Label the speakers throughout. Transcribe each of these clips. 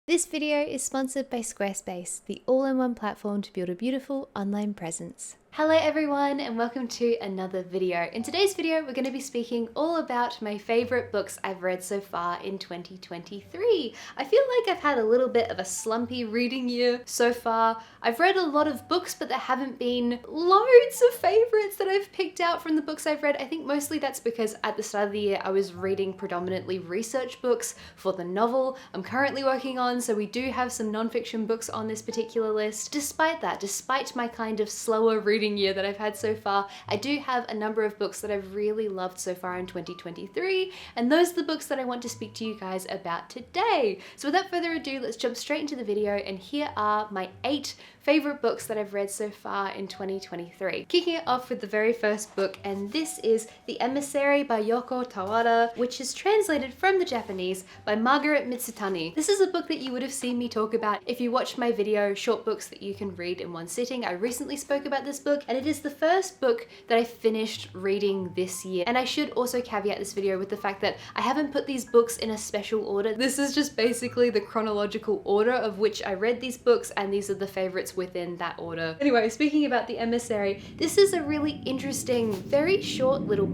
Speaker 1: This video is sponsored by Squarespace, the all-in-one platform to build a beautiful online presence. Hello everyone and welcome to another video. In today's video we're going to be speaking all about my favorite books I've read so far in 2023. I feel like I've had a little bit of a slumpy reading year so far. I've read a lot of books but there haven't been loads of favorites that I've picked out from the books I've read. I think mostly that's because at the start of the year I was reading predominantly research books for the novel I'm currently working on, so we do have some non-fiction books on this particular list. Despite that, despite my kind of slower reading year that I've had so far, I do have a number of books that I've really loved so far in 2023, and those are the books that I want to speak to you guys about today. So without further ado, let's jump straight into the video, and here are my 8 favorite books that I've read so far in 2023. Kicking it off with the very first book, and this is The Emissary by Yoko Tawada, which is translated from the Japanese by Margaret Mitsutani. This is a book that you would have seen me talk about if you watched my video, Short Books That You Can Read in One Sitting. I recently spoke about this book, and it is the first book that I finished reading this year. And I should also caveat this video with the fact that I haven't put these books in a special order. This is just basically the chronological order of which I read these books, and these are the favorites within that order. Anyway, speaking about The Emissary, this is a really interesting, very short little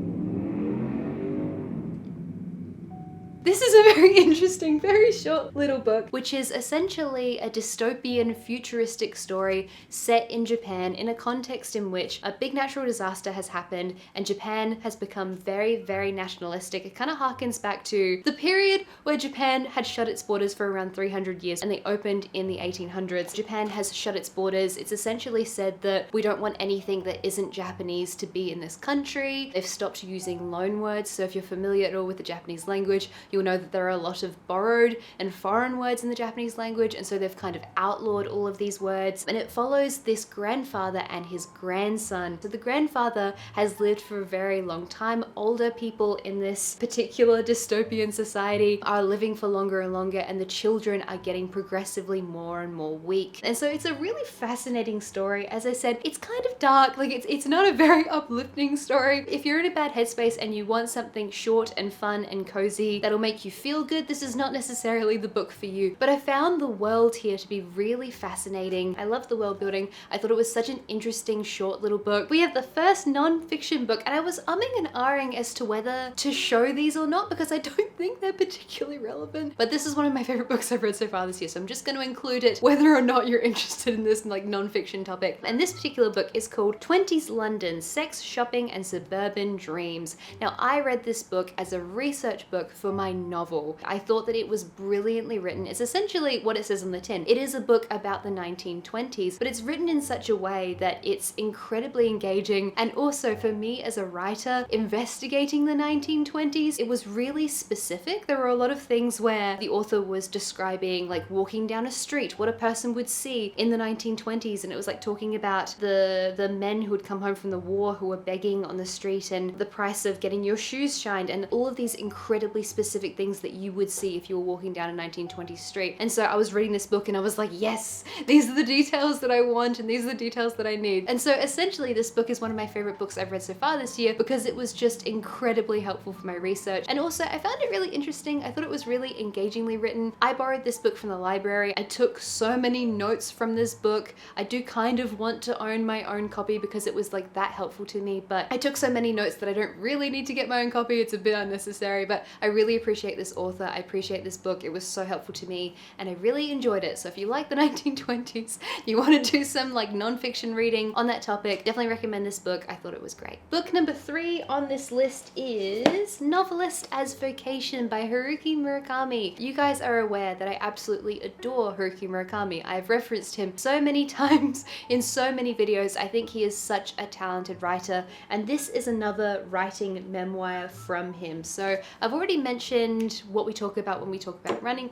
Speaker 1: This is a very interesting, very short little book, which is essentially a dystopian, futuristic story set in Japan in a context in which a big natural disaster has happened and Japan has become very, very nationalistic. It kind of harkens back to the period where Japan had shut its borders for around 300 years and they opened in the 1800s. Japan has shut its borders. It's essentially said that we don't want anything that isn't Japanese to be in this country. They've stopped using loanwords, so if you're familiar at all with the Japanese language, you'll know that there are a lot of borrowed and foreign words in the Japanese language, and so they've kind of outlawed all of these words. And it follows this grandfather and his grandson. So the grandfather has lived for a very long time. Older people in this particular dystopian society are living for longer and longer, and the children are getting progressively more and more weak. And so it's a really fascinating story. As I said, it's kind of dark, like it's not a very uplifting story. If you're in a bad headspace and you want something short and fun and cozy that'll make you feel good, this is not necessarily the book for you. But I found the world here to be really fascinating. I love the world building. I thought it was such an interesting short little book. We have the first non-fiction book, and I was umming and ahhing as to whether to show these or not because I don't think they're particularly relevant. But this is one of my favorite books I've read so far this year, so I'm just going to include it whether or not you're interested in this like non-fiction topic. And this particular book is called 20s London: Sex, Shopping and Suburban Dreams. Now, I read this book as a research book for my novel. I thought that it was brilliantly written. It's essentially what it says on the tin. It is a book about the 1920s, but it's written in such a way that it's incredibly engaging, and also for me as a writer investigating the 1920s, it was really specific. There were a lot of things where the author was describing like walking down a street, what a person would see in the 1920s, and it was like talking about the men who would come home from the war who were begging on the street and the price of getting your shoes shined, and all of these incredibly specific things that you would see if you were walking down a 1920s street. And so I was reading this book and I was like, yes, these are the details that I want and these are the details that I need. And so essentially this book is one of my favorite books I've read so far this year because it was just incredibly helpful for my research. And also I found it really interesting. I thought it was really engagingly written. I borrowed this book from the library. I took so many notes from this book. I do kind of want to own my own copy because it was like that helpful to me, but I took so many notes that I don't really need to get my own copy. It's a bit unnecessary, but I really appreciate this author. I appreciate this book. It was so helpful to me and I really enjoyed it. So if you like the 1920s, you want to do some like non-fiction reading on that topic, definitely recommend this book. I thought it was great. Book number 3 on this list is Novelist as Vocation by Haruki Murakami. You guys are aware that I absolutely adore Haruki Murakami. I've referenced him so many times in so many videos. I think he is such a talented writer, and this is another writing memoir from him. So I've already mentioned what we talk about when we talk about running.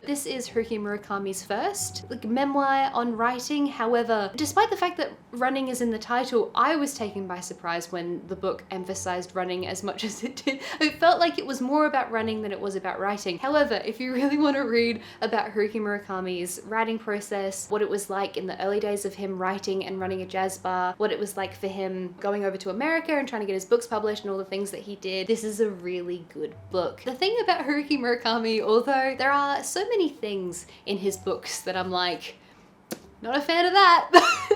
Speaker 1: This is Haruki Murakami's first memoir on writing. However, despite the fact that running is in the title, I was taken by surprise when the book emphasized running as much as it did. It felt like it was more about running than it was about writing. However, if you really want to read about Haruki Murakami's writing process, what it was like in the early days of him writing and running a jazz bar, what it was like for him going over to America and trying to get his books published and all the things that he did, this is a really good book. The thing about Haruki Murakami, although there are so many many things in his books that I'm like, not a fan of that.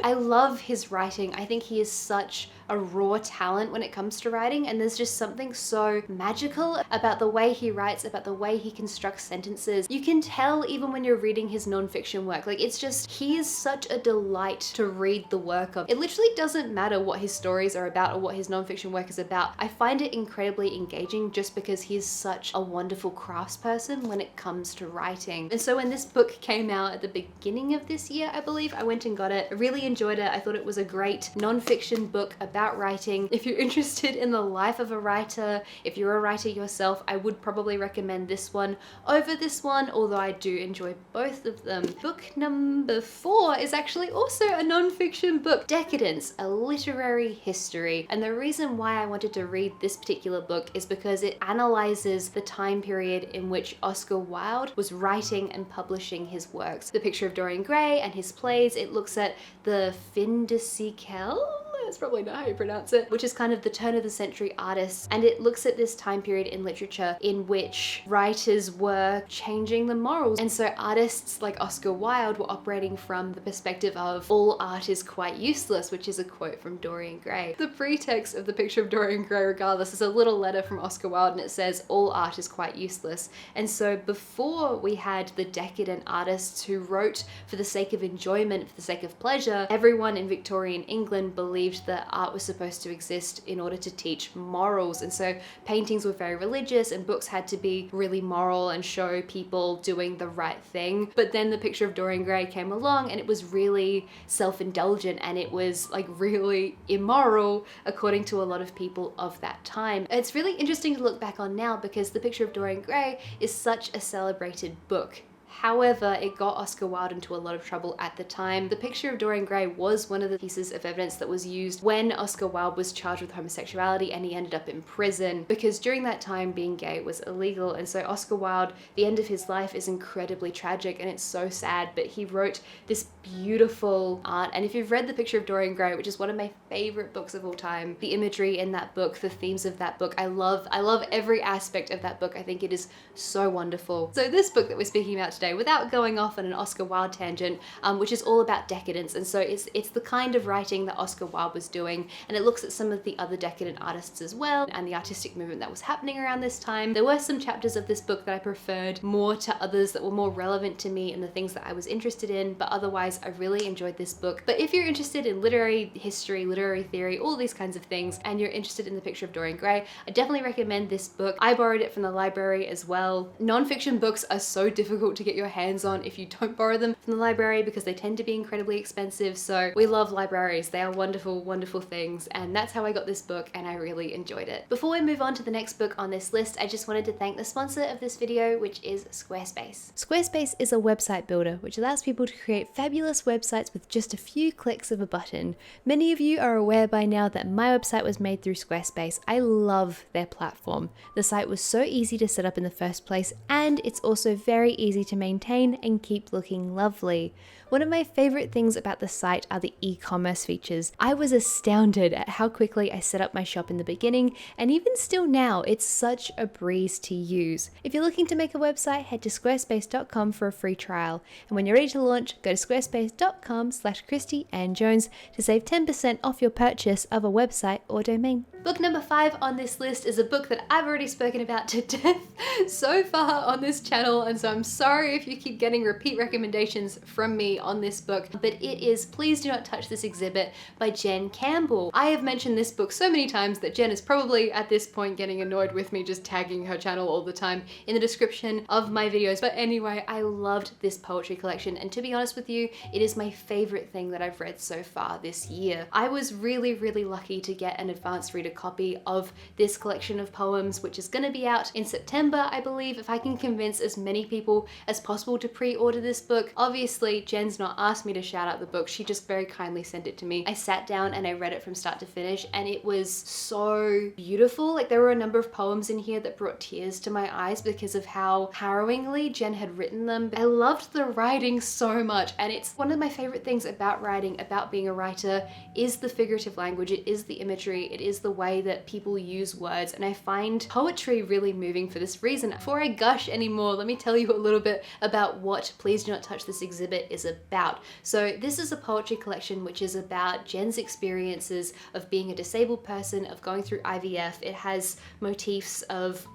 Speaker 1: I love his writing. I think he is such a raw talent when it comes to writing, and there's just something so magical about the way he writes, about the way he constructs sentences. You can tell even when you're reading his nonfiction work, like it's just, he is such a delight to read the work of. It literally doesn't matter what his stories are about or what his nonfiction work is about. I find it incredibly engaging just because he's such a wonderful craftsperson when it comes to writing. And so when this book came out at the beginning of this year, I believe, I went and got it. I really enjoyed it. I thought it was a great nonfiction book about writing. If you're interested in the life of a writer, if you're a writer yourself, I would probably recommend this one over this one, although I do enjoy both of them. Book number 4 is actually also a nonfiction book, Decadence, a literary history. And the reason why I wanted to read this particular book is because it analyzes the time period in which Oscar Wilde was writing and publishing his works. The Picture of Dorian Gray and his plays, it looks at the fin de siècle, that's probably not how you pronounce it, which is kind of the turn of the century artists, and it looks at this time period in literature in which writers were changing the morals. And so artists like Oscar Wilde were operating from the perspective of all art is quite useless, which is a quote from Dorian Gray. The pretext of The Picture of Dorian Gray, regardless, is a little letter from Oscar Wilde, and it says all art is quite useless. And so before we had the decadent artists who wrote for the sake of enjoyment, for the sake of pleasure, everyone in Victorian England believed that art was supposed to exist in order to teach morals. And so paintings were very religious and books had to be really moral and show people doing the right thing. But then The Picture of Dorian Gray came along and it was really self-indulgent and it was like really immoral according to a lot of people of that time. It's really interesting to look back on now because The Picture of Dorian Gray is such a celebrated book. However, it got Oscar Wilde into a lot of trouble at the time. The Picture of Dorian Gray was one of the pieces of evidence that was used when Oscar Wilde was charged with homosexuality and he ended up in prison because during that time being gay was illegal. And so Oscar Wilde, the end of his life is incredibly tragic and it's so sad, but he wrote this beautiful art. And if you've read The Picture of Dorian Gray, which is one of my favorite books of all time, the imagery in that book, the themes of that book, I love every aspect of that book. I think it is so wonderful. So this book that we're speaking about today, without going off on an Oscar Wilde tangent, which is all about decadence. And so it's the kind of writing that Oscar Wilde was doing, and it looks at some of the other decadent artists as well and the artistic movement that was happening around this time. There were some chapters of this book that I preferred more to others that were more relevant to me and the things that I was interested in, but otherwise I really enjoyed this book. But if you're interested in literary history, literary theory, all these kinds of things, and you're interested in The Picture of Dorian Gray, I definitely recommend this book. I borrowed it from the library as well. Non-fiction books are so difficult to get your hands on if you don't borrow them from the library because they tend to be incredibly expensive. So we love libraries. They are wonderful, wonderful things. And that's how I got this book and I really enjoyed it. Before we move on to the next book on this list, I just wanted to thank the sponsor of this video, which is Squarespace. Squarespace is a website builder which allows people to create fabulous websites with just a few clicks of a button. Many of you are aware by now that my website was made through Squarespace. I love their platform. The site was so easy to set up in the first place, and it's also very easy to maintain and keep looking lovely. One of my favorite things about the site are the e-commerce features. I was astounded at how quickly I set up my shop in the beginning, and even still now, it's such a breeze to use. If you're looking to make a website, head to squarespace.com for a free trial. And when you're ready to launch, go to squarespace.com/ChristyAnnJones to save 10% off your purchase of a website or domain. Book number 5 on this list is a book that I've already spoken about to death so far on this channel, and so I'm sorry if you keep getting repeat recommendations from me on this book, but it is Please Do Not Touch This Exhibit by Jen Campbell. I have mentioned this book so many times that Jen is probably at this point getting annoyed with me just tagging her channel all the time in the description of my videos. But anyway, I loved this poetry collection, and to be honest with you, it is my favorite thing that I've read so far this year. I was really, really lucky to get an advanced reader copy of this collection of poems, which is going to be out in September, I believe, if I can convince as many people as possible to pre-order this book. Obviously, Jen's not asked me to shout out the book, she just very kindly sent it to me. I sat down and I read it from start to finish, and it was so beautiful. Like, there were a number of poems in here that brought tears to my eyes because of how harrowingly Jen had written them. I loved the writing so much, and it's one of my favorite things about writing, about being a writer, is the figurative language, it is the imagery, it is the way that people use words, and I find poetry really moving for this reason. Before I gush anymore, let me tell you a little bit about what Please Do Not Touch This exhibit is about. So this is a poetry collection which is about Jen's experiences of being a disabled person, of going through IVF. It has motifs of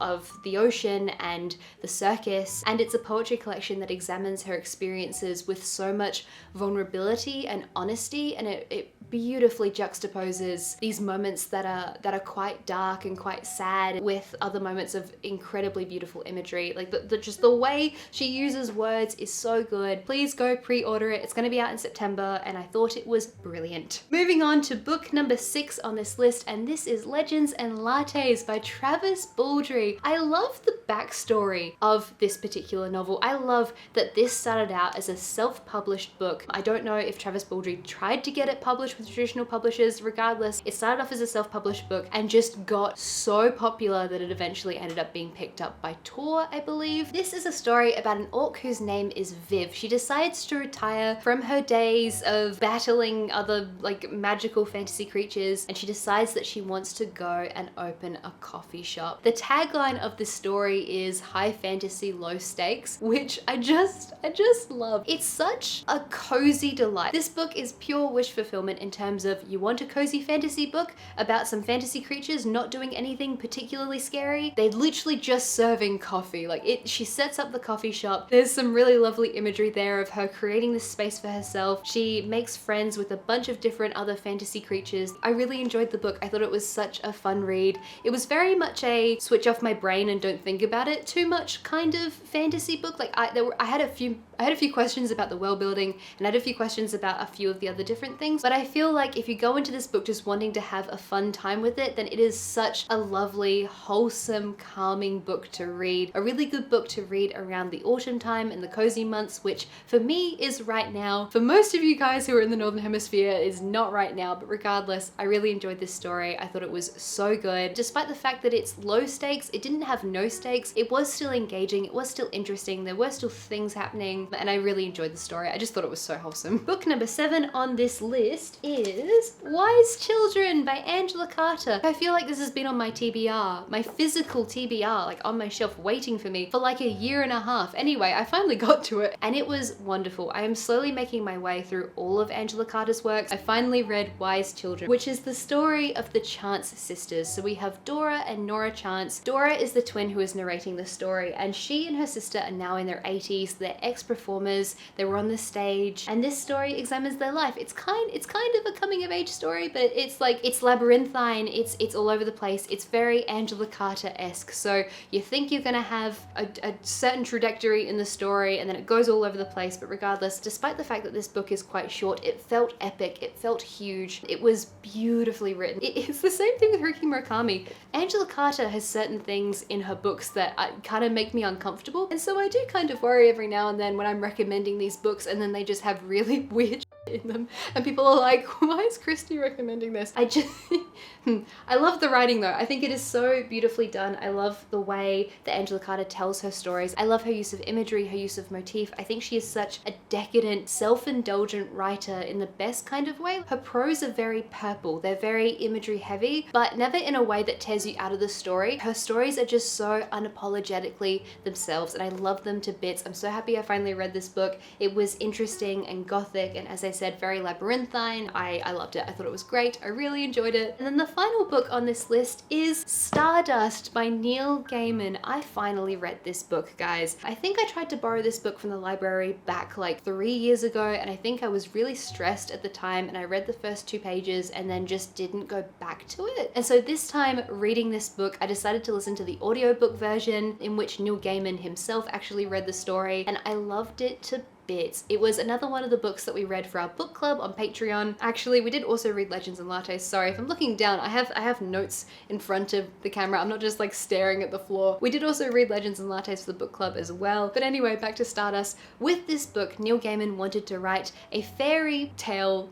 Speaker 1: the ocean and the circus, and it's a poetry collection that examines her experiences with so much vulnerability and honesty, and it beautifully juxtaposes these moments that are quite dark and quite sad with other moments of incredibly beautiful imagery. Like just the way she uses words is so good. Please go pre-order it. It's going to be out in September, and I thought it was brilliant. Moving on to book number 6 on this list, and this is Legends and Lattes by Travis Baldree. I love the backstory of this particular novel. I love that this started out as a self-published book. I don't know if Travis Baldree tried to get it published with traditional publishers. Regardless, it started off as a self-published book and just got so popular that it eventually ended up being picked up by Tor, I believe. This is a story about an orc whose name is Viv. She decides to retire from her days of battling other like magical fantasy creatures, and she decides that she wants to go and open a coffee shop. The tagline of the story is high fantasy, low stakes, which I just love. It's such a cozy delight. This book is pure wish fulfillment in terms of you want a cozy fantasy book about some fantasy creatures not doing anything particularly scary. They're literally just serving coffee. She sets up the coffee shop. There's some really lovely imagery there of her creating this space for herself. She makes friends with a bunch of different other fantasy creatures. I really enjoyed the book. I thought it was such a fun read. It was very much a switch off my brain and don't think about it too much kind of fantasy book. Like I had a few questions about the world building, and I had a few questions about a few of the other different things, but I feel like if you go into this book just wanting to have a fun time with it, then it is such a lovely, wholesome, calming book to read. A really good book to read around the autumn time and the cozy months, which for me is right now. For most of you guys who are in the Northern Hemisphere, is not right now, but regardless, I really enjoyed this story. I thought it was so good. Despite the fact that it's low stakes, it didn't have no stakes. It was still engaging, it was still interesting, there were still things happening, and I really enjoyed the story. I just thought it was so wholesome. Book number 7 on this list is Wise Children by Angela Carter. I feel like this has been on my TBR, my physical TBR, like on my shelf waiting for me for like a year and a half. Anyway, I finally got to it and it was wonderful. I am slowly making my way through all of Angela Carter's works. I finally read Wise Children, which is the story of the Chance sisters. So we have Dora and Nora Chance. Dora is the twin who is narrating the story, and she and her sister are now in their 80s. They're ex-performers. They were on the stage, and this story examines their life. It's kind of a coming of age story, but it's labyrinthine. It's all over the place. It's very Angela Carter-esque. So you think you're gonna have a certain trajectory in the story, and then it goes all over the place. But regardless, despite the fact that this book is quite short, it felt epic. It felt huge. It was beautifully written. It's the same thing with Haruki Murakami. Angela Carter has certain things in her books that kind of make me uncomfortable, and so I do kind of worry every now and then when I'm recommending these books and then they just have really weird in them and people are like, why is Christy recommending this? I love the writing though. I think it is so beautifully done. I love the way that Angela Carter tells her stories. I love her use of imagery, her use of motif. I think she is such a decadent, self-indulgent writer in the best kind of way. Her prose are very purple. They're very imagery heavy, but never in a way that tears you out of the story. Her stories are just so unapologetically themselves, and I love them to bits. I'm so happy I finally read this book. It was interesting and gothic, and as I said, very labyrinthine. I loved it. I thought it was great. I really enjoyed it. And then the final book on this list is Stardust by Neil Gaiman. I finally read this book, guys. I think I tried to borrow this book from the library back like 3 years ago, and I think I was really stressed at the time, and I read the first 2 pages and then just didn't go back to it. And so this time reading this book, I decided to listen to the audiobook version in which Neil Gaiman himself actually read the story, and I loved it to bits. It was another one of the books that we read for our book club on Patreon. Actually, we did also read Legends and Lattes. Sorry, if I'm looking down, I have notes in front of the camera. I'm not just like staring at the floor. We did also read Legends and Lattes for the book club as well. But anyway, back to Stardust. With this book, Neil Gaiman wanted to write a fairy tale.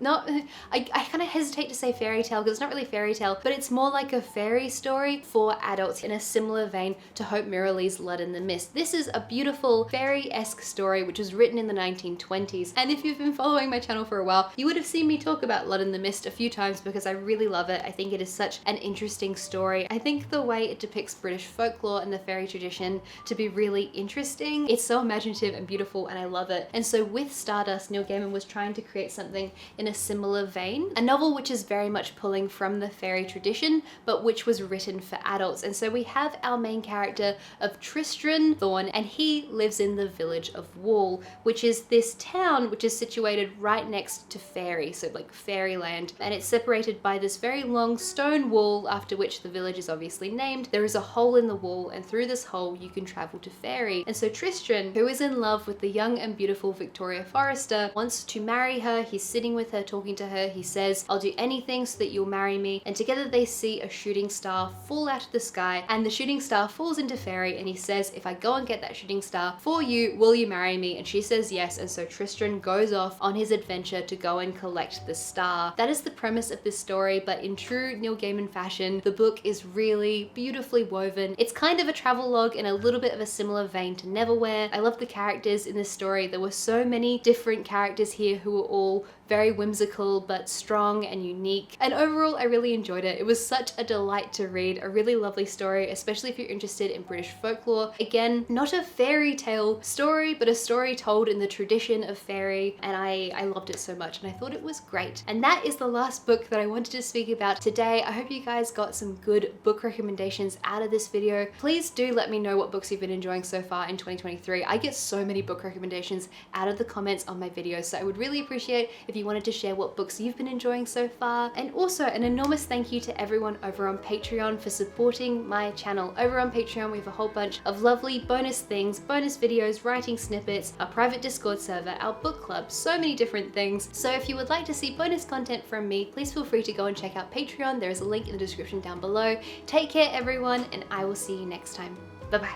Speaker 1: I kind of hesitate to say fairy tale because it's not really fairy tale, but it's more like a fairy story for adults in a similar vein to Hope Mirralee's Blood in the Mist. This is a beautiful fairy-esque story which was written in the 1920s. And if you've been following my channel for a while, you would have seen me talk about Blood in the Mist a few times because I really love it. I think it is such an interesting story. I think the way it depicts British folklore and the fairy tradition to be really interesting. It's so imaginative and beautiful and I love it. And so with Stardust, Neil Gaiman was trying to create something in a similar vein. A novel which is very much pulling from the fairy tradition, but which was written for adults. And so we have our main character of Tristram Thorne, and he lives in the village of Wall, which is this town which is situated right next to Fairy, so like fairyland. And it's separated by this very long stone wall, after which the village is obviously named. There is a hole in the wall, and through this hole you can travel to Fairy. And so Tristram, who is in love with the young and beautiful Victoria Forrester, wants to marry her. He's sitting with her, talking to her. He says, "I'll do anything so that you'll marry me." And together they see a shooting star fall out of the sky, and the shooting star falls into Fairy, and he says, "If I go and get that shooting star for you, will you marry me?" And she says yes. And so Tristram goes off on his adventure to go and collect the star. That is the premise of this story, but in true Neil Gaiman fashion, the book is really beautifully woven. It's kind of a travelogue in a little bit of a similar vein to Neverwhere. I love the characters in this story. There were so many different characters here who were all very whimsical but strong and unique. And overall, I really enjoyed it. It was such a delight to read, a really lovely story, especially if you're interested in British folklore. Again, not a fairy tale story, but a story told in the tradition of fairy, and I loved it so much and I thought it was great. And that is the last book that I wanted to speak about today. I hope you guys got some good book recommendations out of this video. Please do let me know what books you've been enjoying so far in 2023. I get so many book recommendations out of the comments on my videos, so I would really appreciate if you wanted to share what books you've been enjoying so far. And also an enormous thank you to everyone over on Patreon for supporting my channel. Over on Patreon, we have a whole bunch of lovely bonus things, bonus videos, writing snippets, a private Discord server, our book club, so many different things. So if you would like to see bonus content from me, please feel free to go and check out Patreon. There is a link in the description down below. Take care everyone, and I will see you next time. Bye bye.